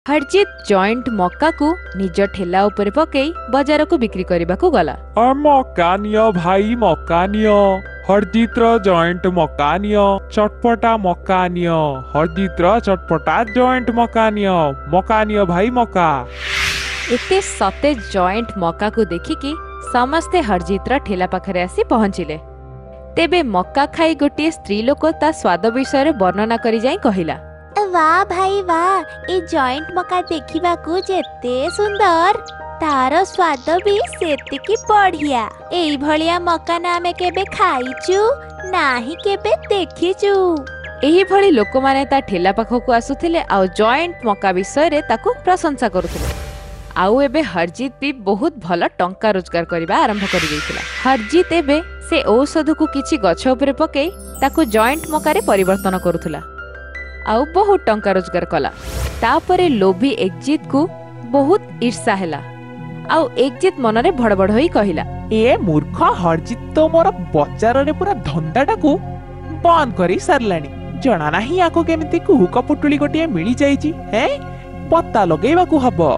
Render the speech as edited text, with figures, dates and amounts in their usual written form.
Harjit joint मक्का को निज ठेला उपरे पकई बाजार को बिक्री करने को गला। मक्का नियो भाई मक्का नियो। हरजितर जॉइंट मक्का नियो। चटपटा मक्का नियो। हरजितर चटपटा जॉइंट मक्का नियो भाई मक्का। एते सते जॉइंट मक्का को देखिकी समस्ते हरजितर ठेला पाखरे आसी पहुंचिले। तेबे मक्का खाई गोटे स्त्री लोक ता स्वाद विषय वर्णना करी जाई कहिला, वाह भाई वाह, ए जॉइंट मक्का देखिबा को जेते सुंदर, तार स्वाद भी सेतिकी बढ़िया। एई भलिया मक्का ना आमे केबे खाइचु नाही केबे देखिचु। एही भली लोक माने ता ठेला पाखकु आसुथिले आ जॉइंट मक्का विषय रे ताकू प्रशंसा करुथिले। आउ एबे हरजित भी बहुत भल टंका रोजगार करबा आरंभ करि दैथिला। हरजित एबे से औषध को किछि गछ उपरे पकई ताकू जॉइंट मक्का रे परिवर्तन करुथिला आउ बहुत टंका रोजगार कला। तापरे लोभी एकजित को बहुत ईर्षा हैला। आउ एकजित मनरे भड़बड़ होई कहिला, ए मूर्ख हरजित तो मोर बजार रे पूरा धंदाटा को बंद करी सारलानी। जना नाही आको केमिति कुहुक पुटुली गोटिए मिली जाईची। हे पत्ता लगेबा को हबो।